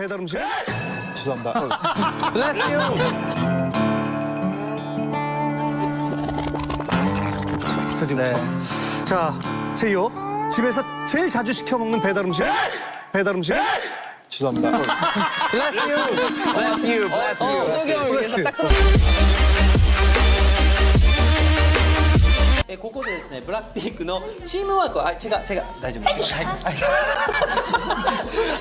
배달 음식. 죄송합니다. Bless you. 네. 자, 제이오. 집에서 제일 자주 시켜 먹는 배달 음식. 배달 음식. 죄송합니다. Bless you. Bless you. Bless you. 소경을 위해서 플렉스. 딱 ここでですね、ブラックピンクのチームワークを、違う、大丈夫ですよ。はい、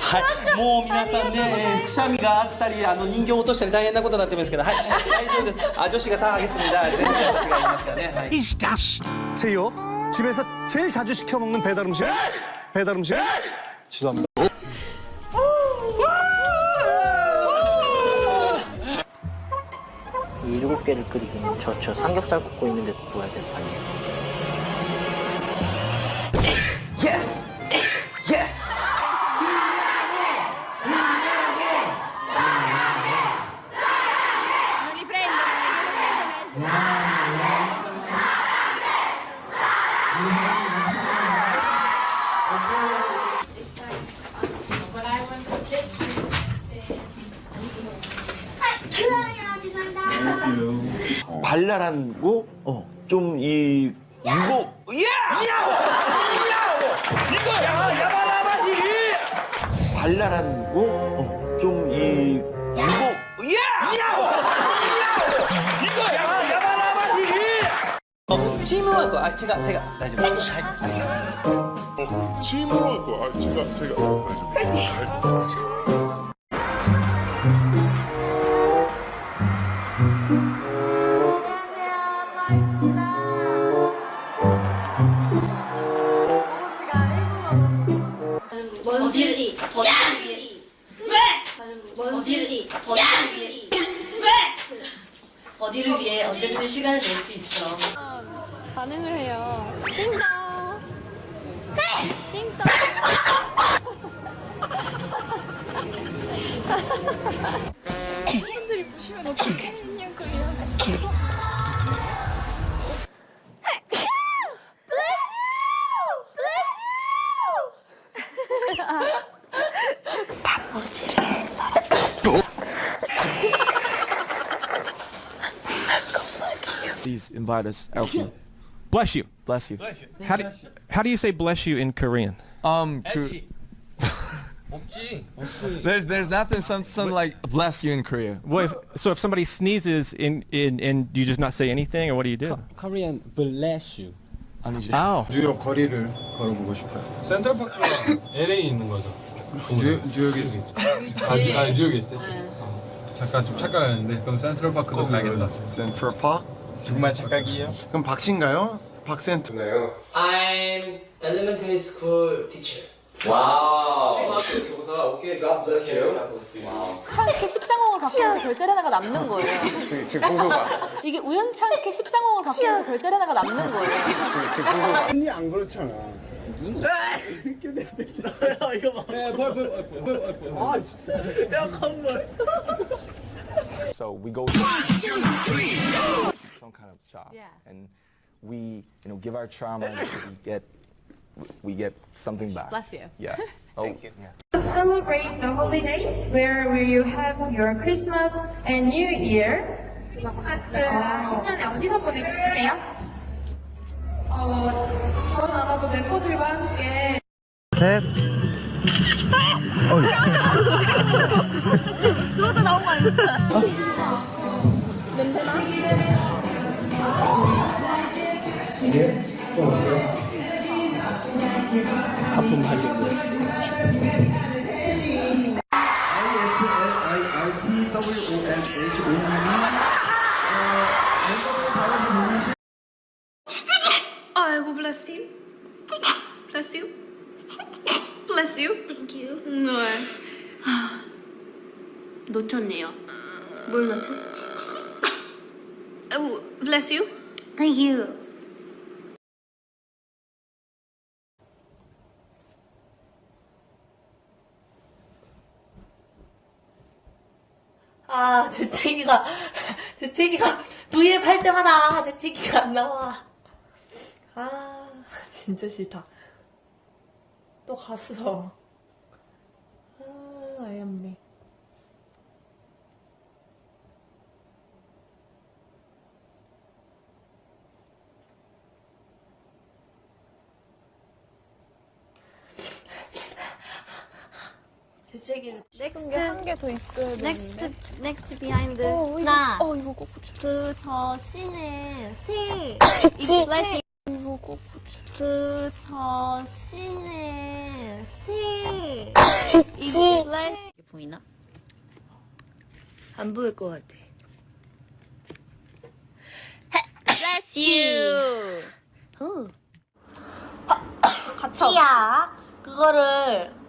はい、もう皆さんね、くしゃみがあったり、人形を落としたり大変なことになってますけど、はい、大丈夫です。女子が다 하겠습니다。全然女子がいますからね。はい。 제이오. 집에서 제일 자주 시켜 먹는 배달 음식. 배달 음식. 죄송합니다. 이 7개를 끓이기엔 저 삼겹살 굽고 있는데 구워야 될 판이에요. Yes! Yes! Non riprendo. 발랄하고 좀 이 무거 발랄하고 좀 이 무거チームワークを、違う、大丈夫です。はい。 チームワークは違う大丈夫。원딜이 버디리 버디를 위해 언제든 시간을 낼 수 있어. 반응을 해요. 띵동. 띵동. 팬들이 보시면 어떻게 했냐고요. Please invite us out. Bless you. Bless you. How do you say bless you in Korean? 없지. There's nothing some like bless you in Korea. So if somebody sneezes and you just not say anything, or what do you do? Korean bless you. 아니지. Oh. 뉴욕 거리를 걸어보고 싶어요. 센트럴파크가 LA에 있는 거죠. 뉴욕에 있어. 뉴욕에 있어요? 잠깐 좀 착각했는데 그럼 센트럴파크도 가야겠다. 센트럴 파크? 정말 착각이에요? 그럼 박씨인가요? 박센트나요? I'm elementary school teacher. 와우. 초등학교 교사. 오케이. God bless you. 우연찮게 13공을 받기 위해서 별자리 하나가 남는 거예요. 이게 우연찮게 13공을 받기 위해서 별자리 하나가 남는 거예요. 언니 안 그렇잖아. So we go some kind of shop and we give our trauma and we get something back. Bless you. Yeah. Thank you. Celebrate the holidays where you have your Christmas and New Year. 신년에 어디서 보내고 싶으세요? 전 아마도 멤버들과 함께. 들어도 나온 거 아니야? 냄새나? 하품 하려고. 아이고, bless you. Bless you. Bless you. Thank you. 네. 놓쳤네요. 뭘 놓쳤지? Bless you. Thank you. 아, 재채기가 V앱 할 때마다 재채기가 안 나와. 아, 진짜 싫다. 또 갔어. 아, 아얌매. 재채기를. next behind. 나. 이거 꼭 붙여. 저 씬에 새. 이거 플래시. 이거 꼭 붙여. 저 씬에 새. 이거 플래시. 보이나? 안 보일 것 같아. Bless you. 같이야. 그거를.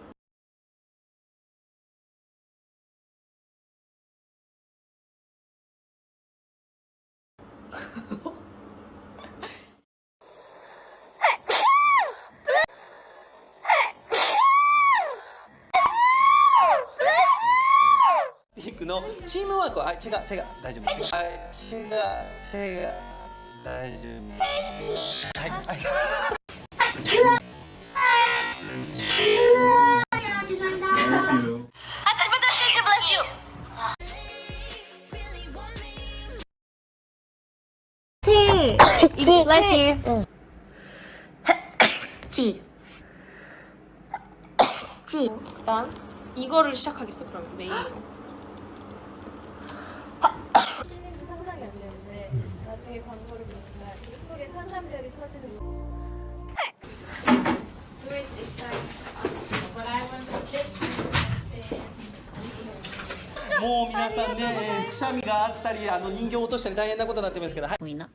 핑크의 팀워크. 제가大丈夫です. 제가大丈夫. 새. 이거 플래시. 일단 이거를 시작하겠어. 그러면 메인으로. 상상이 안 되는데 나중에 광고를 보니까 이쪽에 탄산별이 터지는 거.もう皆さんね、くしゃみがあったり、人形を落としたり大変なことになってますけど、はい。 보이나?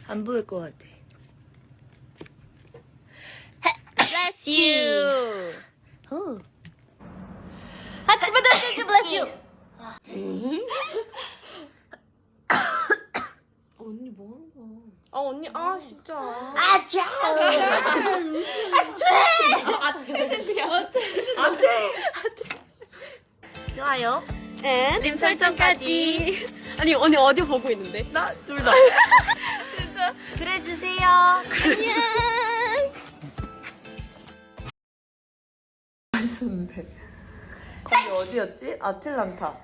안 보일 것 같아. Bless you. bless you. 언니 뭐 하는 거야? 아 언니 진짜. 좋아요. 님 설정까지. 아니 언니 어디 보고 있는데? 나 둘 다. 진짜. 그래 주세요. 안녕. 맛있었는데. 거기 어디였지? 아틀란타.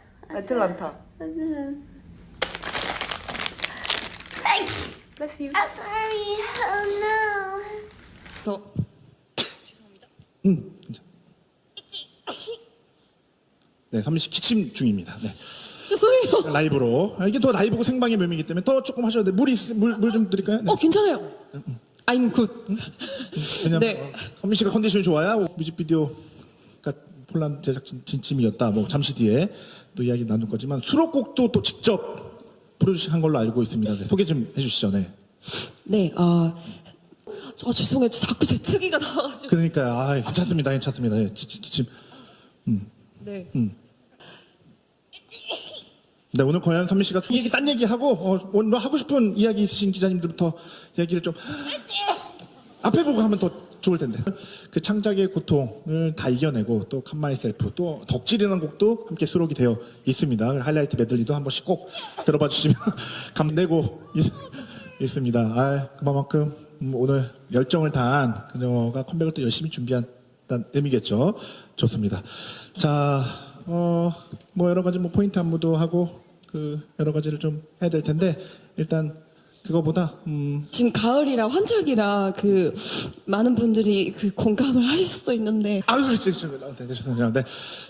Bless you. I'm sorry. Oh no. 네, 선미 씨 기침 중입니다. 네. 죄송해요. 라이브로. 이게 더 라이브고 생방의 묘미이기 때문에 더 조금 하셔야 돼요. 물 좀 드릴까요? 네. 괜찮아요. I'm good. 왜냐면 네. 선미 씨가 컨디션이 좋아야 뮤직비디오가 폴란 제작진 진침이었다. 뭐 잠시 뒤에 또 이야기 나눌 거지만 수록곡도 또 직접 부르신 걸로 알고 있습니다. 네, 소개 좀 해주시죠. 네. 네. 죄송해요. 자꾸 제 특이가 나와가지고. 그러니까 괜찮습니다. 네, 기침. 네. 네, 오늘 과연 선미 씨가 딴 얘기하고 오늘 하고 싶은 이야기 있으신 기자님들부터 이야기를 좀 앞에 보고 하면 더 좋을 텐데. 그 창작의 고통을 다 이겨내고 또 Come Myself 또 덕질이라는 곡도 함께 수록이 되어 있습니다. 하이라이트 메들리도 한 번씩 꼭 들어봐 주시면 감내고 있습니다. 그만큼 오늘 열정을 다한 그녀가 컴백을 또 열심히 준비한다는 의미겠죠. 좋습니다. 자, 뭐 여러 가지 포인트 안무도 하고 여러 가지를 좀 해야 될 텐데 일단 그거보다 지금 가을이라 환절기라 많은 분들이 공감을 하실 수도 있는데. 죄송합니다. 네.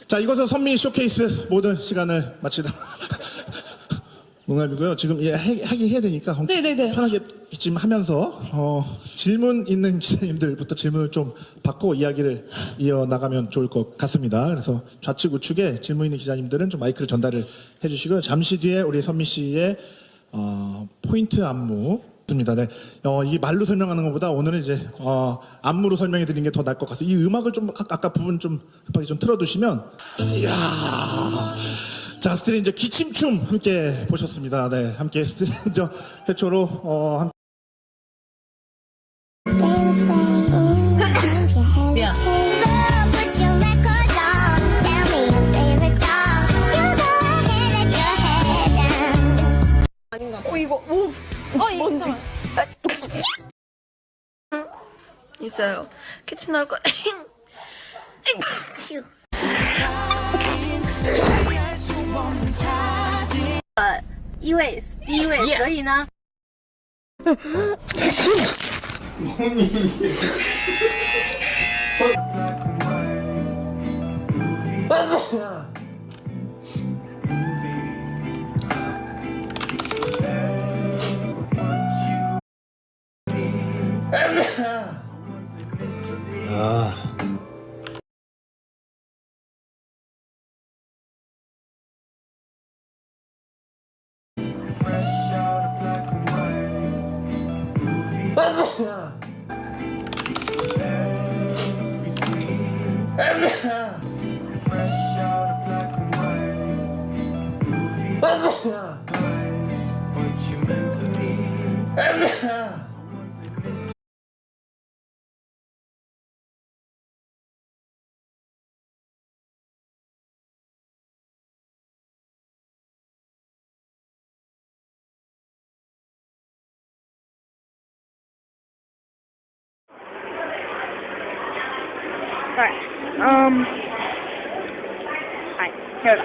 자, 이것은 선미 쇼케이스 모든 시간을 마치다. 농담이고요. 지금 하긴 해야 되니까 네네네. 편하게 지금 하면서 질문 있는 기자님들부터 질문을 좀 받고 이야기를 이어나가면 좋을 것 같습니다. 그래서 좌측 우측에 질문 있는 기자님들은 좀 마이크를 전달을 해주시고요. 잠시 뒤에 우리 선미 씨의 포인트 안무 있습니다. 네. 이 말로 설명하는 것보다 오늘은 이제 안무로 설명해 드리는 게 더 나을 것 같아요. 이 음악을 좀 아까 부분 좀 급하게 좀 틀어두시면 이야. 자, 스트레인저 기침춤 함께 보셨습니다. 네, 함께 스트레인저 최초로 미안. 뭔지. 있어요. 기침 나올 거야. 이회可以呢？ 뭐니 이게 Alright, alright, here we go.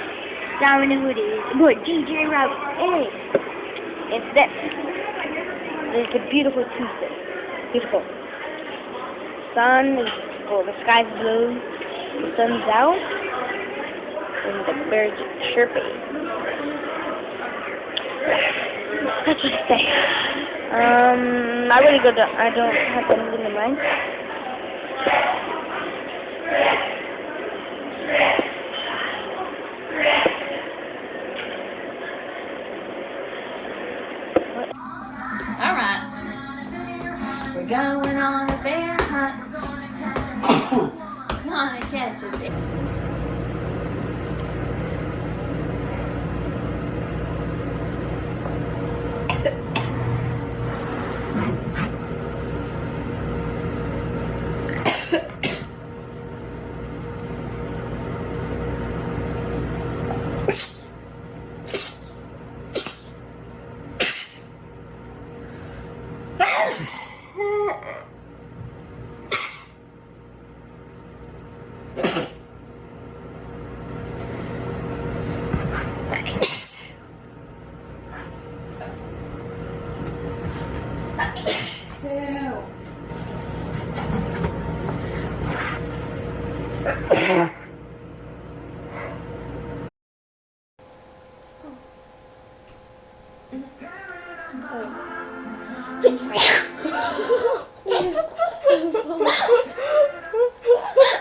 Diamond Hoodie, boy, DJ Rob, hey! It's this. It's a beautiful Tuesday. Beautiful. Sun is, well, the sky's blue, the sun's out, and the birds are chirping. That's what I say. I don't have anything in mind. Alright. We're going on a bear hunt. Gonna catch a bear.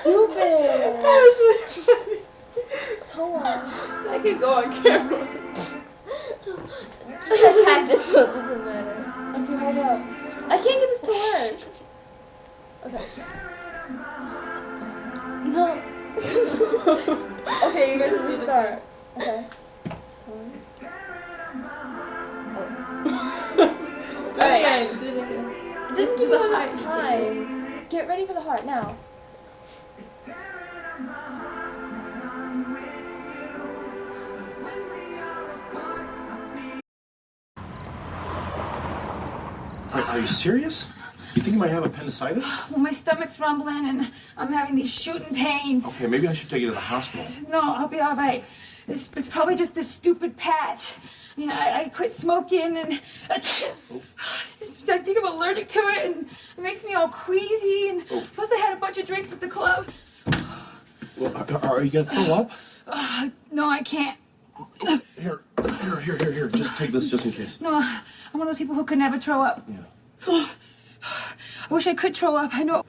Stupid. That was really funny. So I can go on camera. I practice, so it doesn't matter. Okay, hold up. I can't get this to work. Okay. No. Okay, you guys just start. Okay. Alright. Just give it enough time. Get ready for the heart now. Are you serious? You think you might have appendicitis? Well, my stomach's rumbling and I'm having these shooting pains. Okay, maybe I should take you to the hospital. No, I'll be all right. It's probably just this stupid patch. I mean, I quit smoking and I think I'm allergic to it and it makes me all queasy and plus I had a bunch of drinks at the club. Well, are you gonna throw up? No, I can't. Here. Just take this just in case. No, I'm one of those people who could never throw up. Yeah. I wish I could throw up. I know.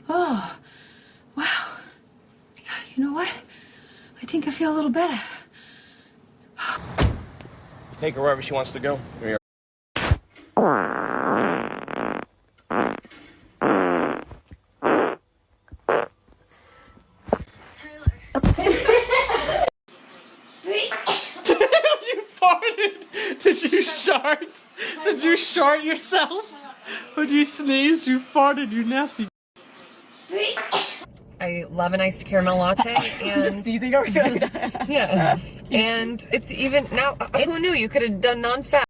Oh, wow. You know what? I think I feel a little better. Take her wherever she wants to go. Here. Did you shart? Did you shart yourself? Or did you sneeze? You farted, you nasty. I love an iced caramel latte and sneezing over yeah. And it's even now who knew you could have done non-fat.